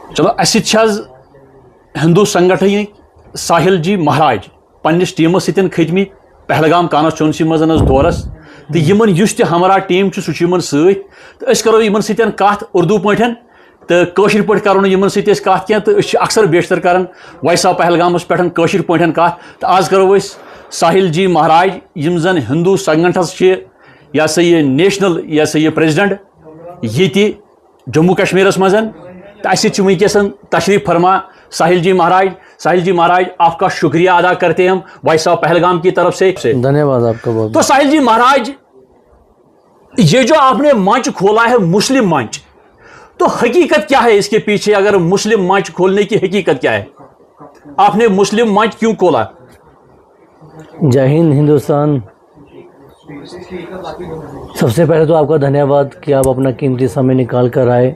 चलो हिंदू संगठन साहिल जी महाराज पन्निस टीम सतन खतम पहलगाम कॉन्स्टिट्यूंसी मज दौरस तो यमन युस हमारा टीम सह सत करो यमन सतन कत उर्दू पे तो कशर पे करो यमन सत कत क्या तो अक्सर बेशतर कर वैस आव पहलगामस पे कशर पे कत तो आज करो साहिल जी महाराज यम जन हिंदू संगठन यह सा ये नेशनल यह सा ये प्रेसिडेंट ये जम्मू कश्मीर मज तो वनकस तशरीफ फरमा साहिल जी महाराज आपका शुक्रिया अदा करते हैं हम वॉइस ऑफ पहलगाम की तरफ से। धन्यवाद आपका बहुत। तो साहिल जी महाराज, ये जो आपने मंच खोला है मुस्लिम मंच, तो हकीकत क्या है इसके पीछे? अगर मुस्लिम मंच खोलने की हकीकत क्या है, आपने मुस्लिम मंच क्यों खोला? जय हिंद हिंदुस्तान। सबसे पहले तो आपका धन्यवाद कि आप अपना कीमती समय निकाल कर आए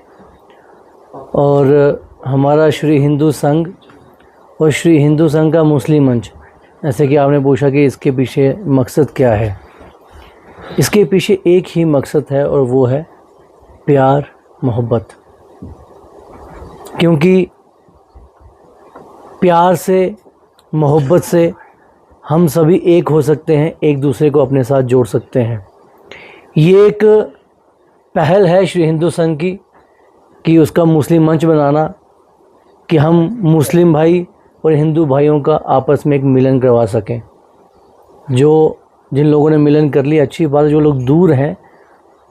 और हमारा श्री हिंदू संघ और श्री हिंदू संघ का मुस्लिम मंच, जैसे कि आपने पूछा कि इसके पीछे मकसद क्या है, इसके पीछे एक ही मकसद है और वो है प्यार मोहब्बत। क्योंकि प्यार से मोहब्बत से हम सभी एक हो सकते हैं, एक दूसरे को अपने साथ जोड़ सकते हैं। ये एक पहल है श्री हिंदू संघ की कि उसका मुस्लिम मंच बनाना, कि हम मुस्लिम भाई और हिंदू भाइयों का आपस में एक मिलन करवा सकें। जिन लोगों ने मिलन कर लिया अच्छी बात है, जो लोग दूर हैं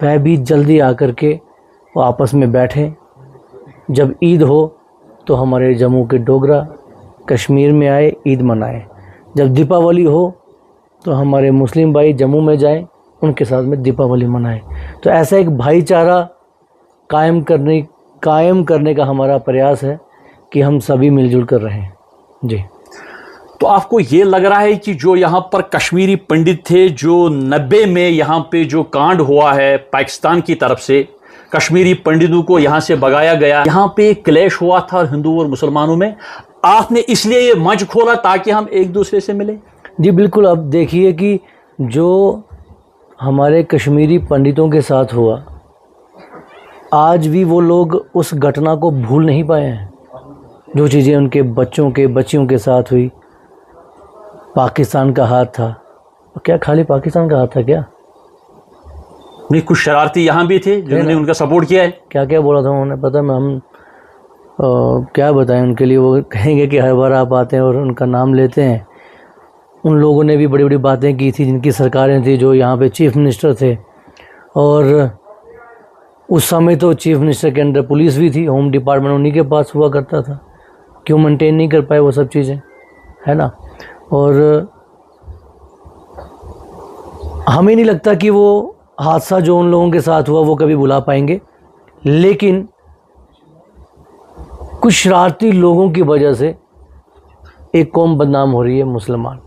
वह भी जल्दी आकर के वो आपस में बैठें। जब ईद हो तो हमारे जम्मू के डोगरा कश्मीर में आए, ईद मनाएं। जब दीपावली हो तो हमारे मुस्लिम भाई जम्मू में जाएं, उनके साथ में दीपावली मनाएं। तो ऐसा एक भाईचारा कायम करने का हमारा प्रयास है कि हम सभी मिलजुल कर रहें जी। तो आपको ये लग रहा है कि जो यहाँ पर कश्मीरी पंडित थे, जो 90 में यहाँ पे जो कांड हुआ है पाकिस्तान की तरफ से, कश्मीरी पंडितों को यहाँ से भगाया गया, यहाँ पे क्लेश हुआ था हिंदू और मुसलमानों में, आपने इसलिए ये मंच खोला ताकि हम एक दूसरे से मिले? जी बिल्कुल। अब देखिए कि जो हमारे कश्मीरी पंडितों के साथ हुआ, आज भी वो लोग उस घटना को भूल नहीं पाए हैं। जो चीज़ें उनके बच्चियों के साथ हुई, पाकिस्तान का हाथ था। क्या खाली पाकिस्तान का हाथ था क्या? नहीं, कुछ शरारती यहाँ भी थे जिन्होंने उनका सपोर्ट किया है। क्या क्या बोला था उन्होंने पता? हम क्या बताएं उनके लिए? वो कहेंगे कि हर बार आप आते हैं और उनका नाम लेते हैं। उन लोगों ने भी बड़ी बड़ी बातें की थी, जिनकी सरकारें थी, जो यहाँ पे चीफ मिनिस्टर थे, और उस समय तो चीफ मिनिस्टर के अंडर पुलिस भी थी, होम डिपार्टमेंट उन्हीं के पास हुआ करता था। क्यों मेंटेन नहीं कर पाए वो सब चीज़ें, है ना? और हमें नहीं लगता कि वो हादसा जो उन लोगों के साथ हुआ वो कभी भुला पाएंगे। लेकिन कुछ शरारती लोगों की वजह से एक कौम बदनाम हो रही है, मुसलमान।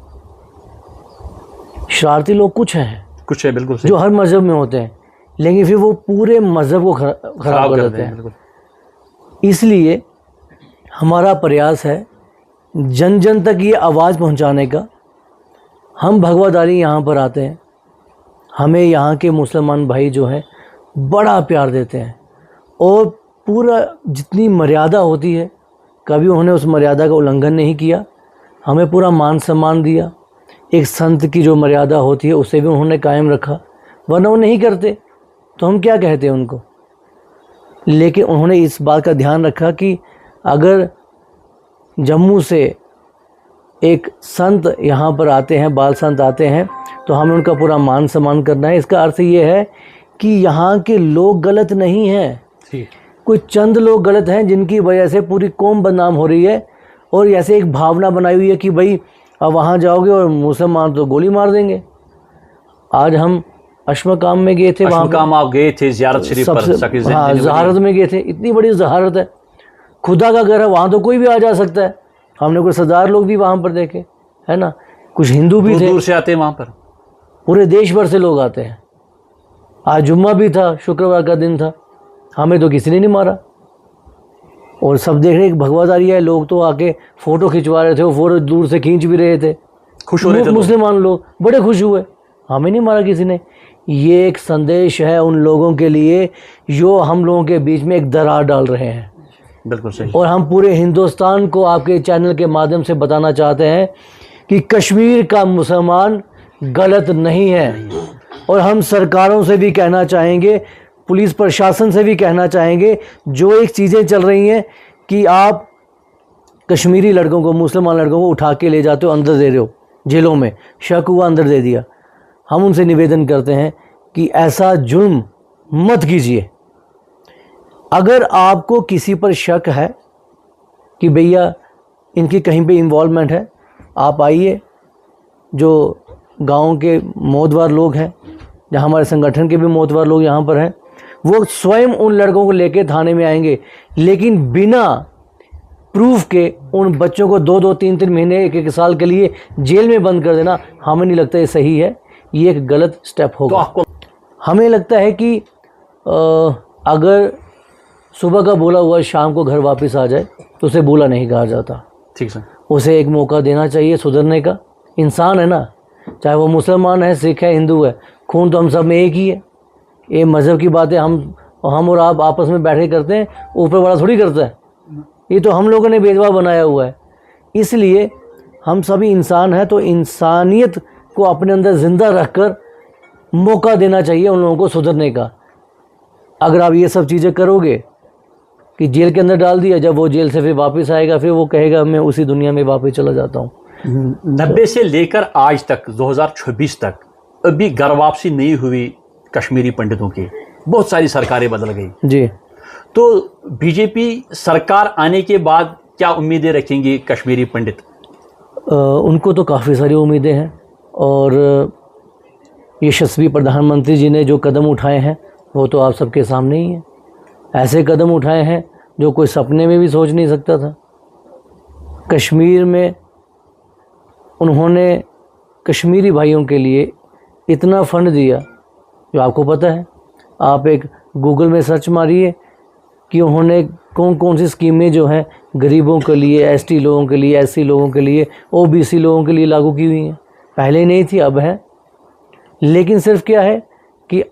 शरारती लोग कुछ है बिल्कुल जो हर मज़हब में होते हैं, लेकिन फिर वो पूरे मज़हब को खराब कर देते हैं। इसलिए हमारा प्रयास है जन जन तक ये आवाज़ पहुंचाने का। हम भगवादारी यहाँ पर आते हैं, हमें यहाँ के मुसलमान भाई जो हैं बड़ा प्यार देते हैं और पूरा जितनी मर्यादा होती है, कभी उन्होंने उस मर्यादा का उल्लंघन नहीं किया, हमें पूरा मान सम्मान दिया। एक संत की जो मर्यादा होती है उसे भी उन्होंने कायम रखा, वरना वो नहीं करते तो हम क्या कहते हैं उनको। लेकिन उन्होंने इस बात का ध्यान रखा कि अगर जम्मू से एक संत यहाँ पर आते हैं, बाल संत आते हैं, तो हमें उनका पूरा मान सम्मान करना है। इसका अर्थ ये है कि यहाँ के लोग गलत नहीं हैं, कोई चंद लोग गलत हैं जिनकी वजह से पूरी कौम बदनाम हो रही है। और ऐसे एक भावना बनाई हुई है कि भाई अब वहाँ जाओगे और मुसलमान तो गोली मार देंगे। आज हम अश्मकाम में गए थे, वहाँ आप गए थे ज़ियारत शरीफ पर? हाँ, ज़हारत में गए थे। इतनी बड़ी ज़हारत है, खुदा का घर है, वहाँ तो कोई भी आ जा सकता है। हमने कुछ सरदार लोग भी वहाँ पर देखे, है ना, कुछ हिंदू भी थे, दूर से आते हैं वहाँ पर, पूरे देश भर से लोग आते हैं। आज जुम्मा भी था, शुक्रवार का दिन था, हमें तो किसी ने नहीं मारा। और सब देख रहे भगवादारी है, लोग तो आके फ़ोटो खिंचवा रहे थे, वो फ़ोटो दूर से खींच भी रहे थे, खुश हो रहे थे। मुसलमान लोग बड़े खुश हुए, हमें नहीं मारा किसी ने। ये एक संदेश है उन लोगों के लिए जो हम लोगों के बीच में एक दरार डाल रहे हैं। बिल्कुल सही। और हम पूरे हिंदुस्तान को आपके चैनल के माध्यम से बताना चाहते हैं कि कश्मीर का मुसलमान गलत नहीं है। और हम सरकारों से भी कहना चाहेंगे, पुलिस प्रशासन से भी कहना चाहेंगे, जो एक चीज़ें चल रही हैं कि आप कश्मीरी लड़कों को, मुसलमान लड़कों को उठा के ले जाते हो, अंदर दे रहे हो जेलों में, शक हुआ अंदर दे दिया। हम उनसे निवेदन करते हैं कि ऐसा जुल्म मत कीजिए। अगर आपको किसी पर शक है कि भैया इनकी कहीं पे इन्वॉल्वमेंट है, आप आइए, जो गांव के मोतबर लोग हैं, जहाँ हमारे संगठन के भी मोतबर लोग यहाँ पर हैं, वो स्वयं उन लड़कों को लेके थाने में आएंगे। लेकिन बिना प्रूफ के उन बच्चों को 2-2, 3-3 महीने, 1-1 साल के लिए जेल में बंद कर देना हमें नहीं लगता ये सही है, ये एक गलत स्टेप होगा। तो आपको हमें लगता है कि अगर सुबह का बोला हुआ शाम को घर वापस आ जाए तो उसे बोला नहीं कहा जाता। ठीक सर। उसे एक मौका देना चाहिए सुधरने का। इंसान है ना, चाहे वो मुसलमान है, सिख है, हिंदू है, खून तो हम सब में एक ही है। ये मज़हब की बातें हम और आप आपस में बैठे करते हैं, ऊपर वाला थोड़ी करता है। ये तो हम लोगों ने भेदभाव बनाया हुआ है। इसलिए हम सभी इंसान हैं, तो इंसानियत को अपने अंदर ज़िंदा रखकर मौका देना चाहिए उन लोगों को सुधरने का। अगर आप ये सब चीज़ें करोगे कि जेल के अंदर डाल दिया, जब वो जेल से फिर वापस आएगा, फिर वो कहेगा मैं उसी दुनिया में वापस चला जाता हूँ। 90 से लेकर आज तक 2026 तक अभी घर वापसी नहीं हुई कश्मीरी पंडितों की। बहुत सारी सरकारें बदल गई जी। तो बीजेपी सरकार आने के बाद क्या उम्मीदें रखेंगी कश्मीरी पंडित? उनको तो काफ़ी सारी उम्मीदें हैं, और यशस्वी प्रधानमंत्री जी ने जो कदम उठाए हैं वो तो आप सबके सामने ही है। ऐसे कदम उठाए हैं जो कोई सपने में भी सोच नहीं सकता था। कश्मीर में उन्होंने कश्मीरी भाइयों के लिए इतना फंड दिया जो आपको पता है। आप एक गूगल में सर्च मारिए कि उन्होंने कौन कौन सी स्कीमें जो हैं गरीबों के लिए, एसटी लोगों के लिए, एससी लोगों के लिए, ओबीसी लोगों के लिए लागू की हुई हैं। पहले नहीं थी, अब है। लेकिन सिर्फ क्या है कि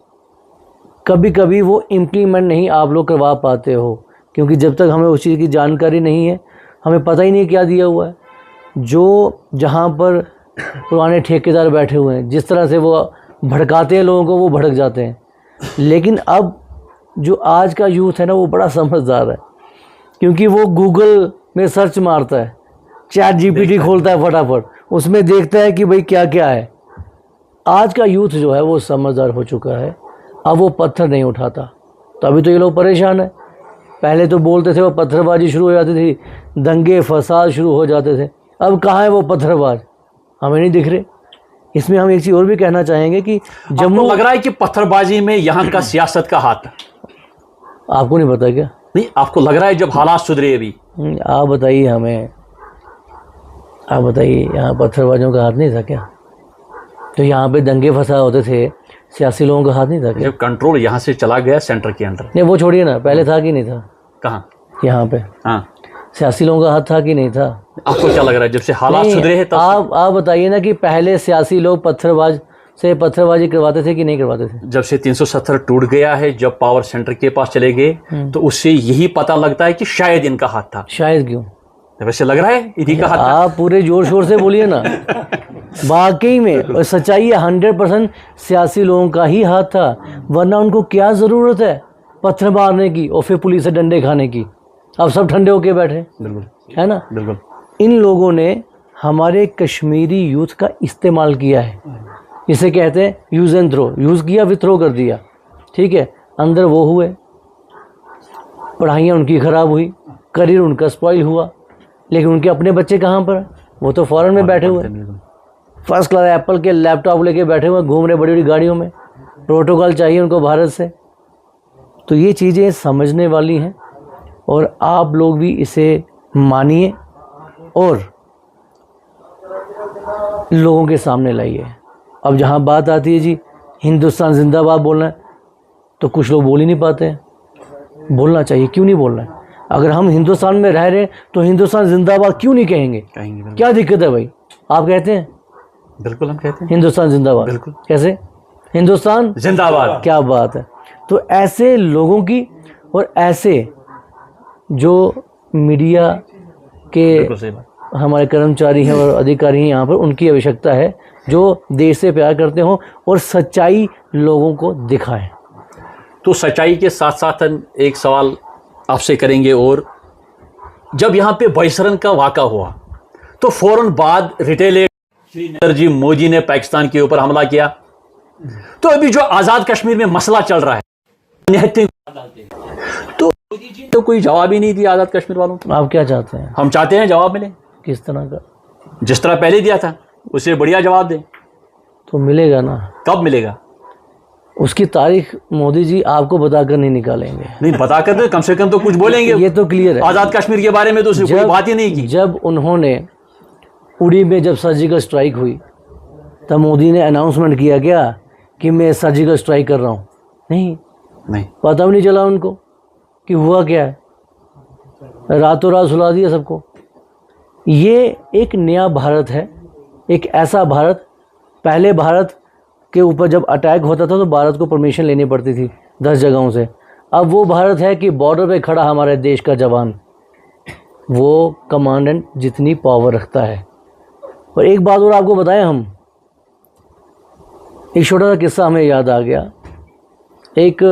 कभी कभी वो इम्प्लीमेंट नहीं आप लोग करवा पाते हो, क्योंकि जब तक हमें उस चीज़ की जानकारी नहीं है, हमें पता ही नहीं क्या दिया हुआ है। जो जहाँ पर पुराने ठेकेदार बैठे हुए हैं, जिस तरह से वो भड़काते हैं लोगों को, वो भड़क जाते हैं। लेकिन अब जो आज का यूथ है ना, वो बड़ा समझदार है, क्योंकि वो गूगल में सर्च मारता है, चैट जीपीटी खोलता है फटाफट, उसमें देखता है कि भाई क्या क्या है। आज का यूथ जो है वो समझदार हो चुका है, अब वो पत्थर नहीं उठाता। तो अभी तो ये लोग परेशान हैं। पहले तो बोलते थे वो पत्थरबाजी शुरू हो जाती थी, दंगे फसाद शुरू हो जाते थे। अब कहाँ है वो पत्थरबाज, हमें नहीं दिख रहे। इसमें हम एक चीज़ और भी कहना चाहेंगे कि जम्मू लग रहा है कि पत्थरबाजी में यहाँ का सियासत का हाथ है। आपको नहीं पता क्या? नहीं, आपको लग रहा है जब हालात सुधरे अभी? आप बताइए हमें, आप बताइए, यहाँ पत्थरबाजों का हाथ नहीं था क्या? तो यहाँ पे दंगे फसाद होते थे, सियासी लोगों का हाथ नहीं था क्या? जब कंट्रोल यहाँ से चला गया सेंटर के अंदर। नहीं, वो छोड़िए ना, पहले था कि नहीं था? कहाँ? यहाँ पे हाँ, सियासी लोगों का हाथ था कि नहीं था? आपको क्या लग रहा है जब से हालात सुधरे हैं तब? आप बताइए ना कि पहले सियासी लोग पत्थरबाजी करवाते थे कि नहीं करवाते थे? जब से 370 टूट गया है, जब पावर सेंटर के पास चले गए, तो उससे यही पता लगता है कि शायद इनका हाथ था। शायद क्यों? वैसे लग रहा है इन्हीं का हाथ था। आप पूरे जोर शोर से बोलिए ना। वाकई में, और सच्चाई है, 100% सियासी लोगों का ही हाथ था, वरना उनको क्या ज़रूरत है पत्थर मारने की और फिर पुलिस से डंडे खाने की। अब सब ठंडे होके बैठे, बिल्कुल, है ना? बिल्कुल। इन लोगों ने हमारे कश्मीरी यूथ का इस्तेमाल किया है। इसे कहते हैं यूज़ एंड थ्रो। यूज़ किया फिर थ्रो कर दिया, ठीक है। अंदर वो हुए, पढ़ाइयाँ उनकी ख़राब हुई, करियर उनका स्पॉइल हुआ, लेकिन उनके अपने बच्चे कहाँ पर? वो तो फॉरेन में बैठे हुए, फर्स्ट क्लास एप्पल के लैपटॉप लेके बैठे हुए, घूम रहे बड़ी बड़ी गाड़ियों में। प्रोटोकॉल चाहिए उनको भारत से। तो ये चीज़ें समझने वाली हैं, और आप लोग भी इसे मानिए और लोगों के सामने लाइए। अब जहाँ बात आती है जी हिंदुस्तान जिंदाबाद बोलना है, तो कुछ लोग बोल ही नहीं पाते हैं। बोलना चाहिए, क्यों नहीं बोलना है? अगर हम हिंदुस्तान में रह रहे हैं तो हिंदुस्तान जिंदाबाद क्यों नहीं कहेंगे? क्या दिक्कत है भाई? आप कहते हैं? बिल्कुल, हम कहते हैं हिंदुस्तान जिंदाबाद। बिल्कुल। कैसे? हिंदुस्तान जिंदाबाद। क्या बात है। तो ऐसे लोगों की और ऐसे जो मीडिया के बिल्कुल सही बात। हमारे कर्मचारी हैं और अधिकारी हैं यहाँ पर, उनकी आवश्यकता है जो देश से प्यार करते हों और सच्चाई लोगों को दिखाएं। तो सच्चाई के साथ साथ हम एक सवाल आपसे करेंगे, और जब यहाँ पे बाइसरन का वाक़ा हुआ तो फौरन बाद रिटेलिएट जी मोदी ने पाकिस्तान के ऊपर हमला किया। तो अभी जो आज़ाद कश्मीर में मसला चल रहा है तो कोई जवाब ही नहीं दिया आज़ाद कश्मीर वालों को। आप क्या चाहते हैं? हम चाहते हैं जवाब मिले, किस तरह का? जिस तरह पहले दिया था उससे बढ़िया जवाब दें। तो मिलेगा ना? कब मिलेगा? उसकी तारीख मोदी जी आपको बताकर नहीं निकालेंगे। नहीं बताकर तो कम से कम तो कुछ बोलेंगे। ये तो क्लियर है। आज़ाद कश्मीर के बारे में तो उसने कोई बात ही नहीं की। जब उन्होंने उड़ी में जब सर्जिकल स्ट्राइक हुई तब मोदी ने अनाउंसमेंट किया क्या कि मैं सर्जिकल स्ट्राइक कर रहा हूँ? नहीं, पता भी नहीं चला उनको कि हुआ क्या है। रातों रात सुला दिया सबको। ये एक नया भारत है, एक ऐसा भारत। पहले भारत के ऊपर जब अटैक होता था तो भारत को परमिशन लेनी पड़ती थी 10 जगहों से। अब वो भारत है कि बॉर्डर पे खड़ा हमारे देश का जवान, वो कमांडेंट जितनी पावर रखता है। और एक बात और आपको बताएं, हम एक छोटा सा किस्सा हमें याद आ गया। एक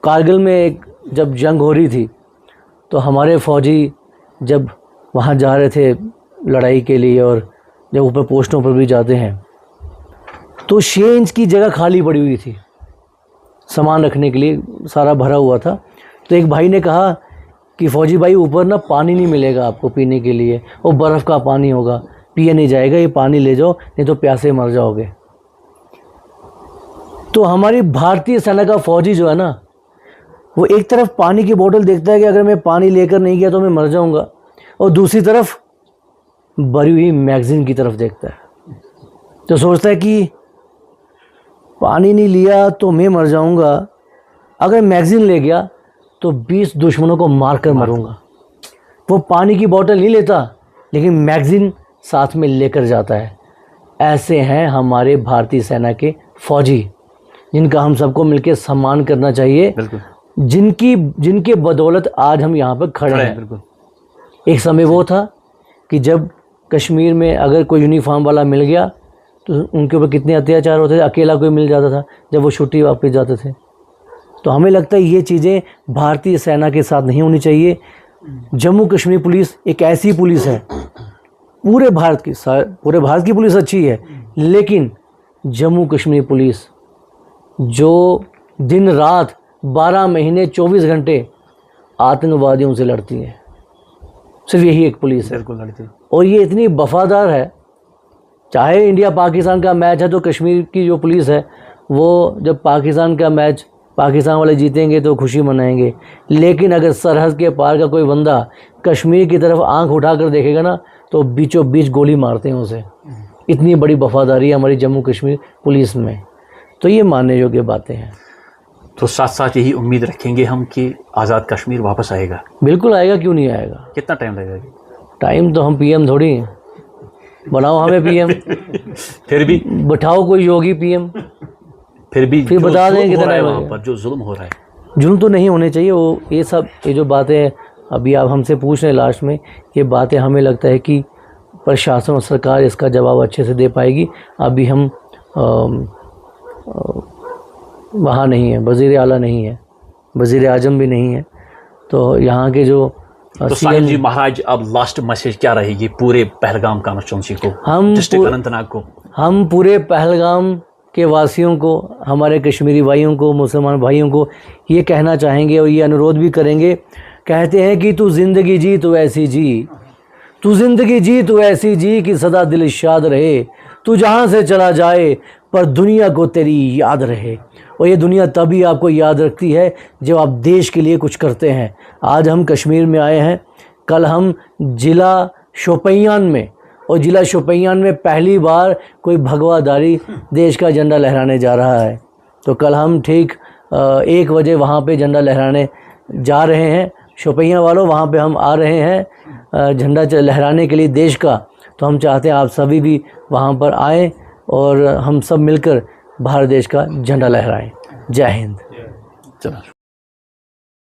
कारगिल में एक जब जंग हो रही थी तो हमारे फौजी जब वहाँ जा रहे थे लड़ाई के लिए, और जब ऊपर पोस्टों पर भी जाते हैं तो 6 इंच की जगह खाली पड़ी हुई थी सामान रखने के लिए, सारा भरा हुआ था। तो एक भाई ने कहा कि फौजी भाई ऊपर ना पानी नहीं मिलेगा आपको पीने के लिए, वो बर्फ़ का पानी होगा, पिया नहीं जाएगा, ये पानी ले जाओ नहीं तो प्यासे मर जाओगे। तो हमारी भारतीय सेना का फौजी जो है ना, वो एक तरफ पानी की बोतल देखता है कि अगर मैं पानी लेकर नहीं गया तो मैं मर जाऊंगा, और दूसरी तरफ भरी हुई मैगज़ीन की तरफ देखता है। तो सोचता है कि पानी नहीं लिया तो मैं मर जाऊंगा, अगर मैगज़ीन ले गया तो 20 दुश्मनों को मार कर मरूंगा। वो पानी की बोतल नहीं लेता लेकिन मैगज़ीन साथ में लेकर जाता है। ऐसे हैं हमारे भारतीय सेना के फौजी, जिनका हम सबको मिलकर सम्मान करना चाहिए, जिनके बदौलत आज हम यहाँ पर खड़े हैं। एक समय वो था कि जब कश्मीर में अगर कोई यूनिफॉर्म वाला मिल गया तो उनके ऊपर कितने अत्याचार होते थे, अकेला कोई मिल जाता था जब वो छुट्टी वापस जाते थे। तो हमें लगता है ये चीज़ें भारतीय सेना के साथ नहीं होनी चाहिए। जम्मू कश्मीर पुलिस एक ऐसी पुलिस है, पूरे भारत की पुलिस अच्छी है, लेकिन जम्मू कश्मीर पुलिस जो दिन रात 12 महीने 24 घंटे आतंकवादियों से लड़ती है, सिर्फ यही एक पुलिस है। और ये इतनी वफादार है, चाहे इंडिया पाकिस्तान का मैच है तो कश्मीर की जो पुलिस है वो जब पाकिस्तान का मैच पाकिस्तान वाले जीतेंगे तो खुशी मनाएंगे, लेकिन अगर सरहद के पार का कोई बंदा कश्मीर की तरफ आंख उठाकर देखेगा ना तो बीचों बीच गोली मारते हैं उसे। इतनी बड़ी वफादारी है हमारी जम्मू कश्मीर पुलिस में। तो ये मानने योग्य बातें हैं। तो साथ साथ यही उम्मीद रखेंगे हम कि आज़ाद कश्मीर वापस आएगा। बिल्कुल आएगा, क्यों नहीं आएगा। कितना टाइम लगेगा? टाइम तो हम पीएम थोड़ी हैं, बनाओ हमें पीएम फिर भी बैठाओ कोई योगी पीएम, फिर बता दें कितना टाइम वहाँ पर जो जुल्म हो रहा है। जुल्म तो नहीं होने चाहिए। वो ये जो बातें अभी आप हमसे पूछ रहे हैं लास्ट में, ये बातें हमें लगता है कि प्रशासन और सरकार इसका जवाब अच्छे से दे पाएगी। अभी हम वहाँ नहीं है, वज़ीर आला नहीं है, वज़ीर आज़म भी नहीं है, तो यहाँ के जो तो साहिल जी महाराज, अब लास्ट मैसेज क्या रहेगी पूरे पहलगाम कॉन्स्टिट्यूंसी को, डिस्ट्रिक्ट अनंतनाग को? हम पूरे पहलगाम के वासियों को, हमारे कश्मीरी भाइयों को, मुसलमान भाइयों को ये कहना चाहेंगे और ये अनुरोध भी करेंगे। कहते हैं कि तू ज़िंदगी जी तो ऐसी जी, तू ज़िंदगी जी तो ऐसी जी कि सदा दिल शाद रहे, तू जहाँ से चला जाए पर दुनिया को तेरी याद रहे। और ये दुनिया तभी आपको याद रखती है जब आप देश के लिए कुछ करते हैं। आज हम कश्मीर में आए हैं, कल हम ज़िला शोपियान में, और ज़िला शोपियान में पहली बार कोई भगवाधारी देश का झंडा लहराने जा रहा है। तो कल हम ठीक 1 बजे वहाँ पे झंडा लहराने जा रहे हैं। शोपियां वालों, वहाँ पे हम आ रहे हैं झंडा लहराने के लिए देश का। तो हम चाहते हैं आप सभी भी वहाँ पर आएँ और हम सब मिलकर भारत देश का झंडा लहराएं। जय हिंद। चलो।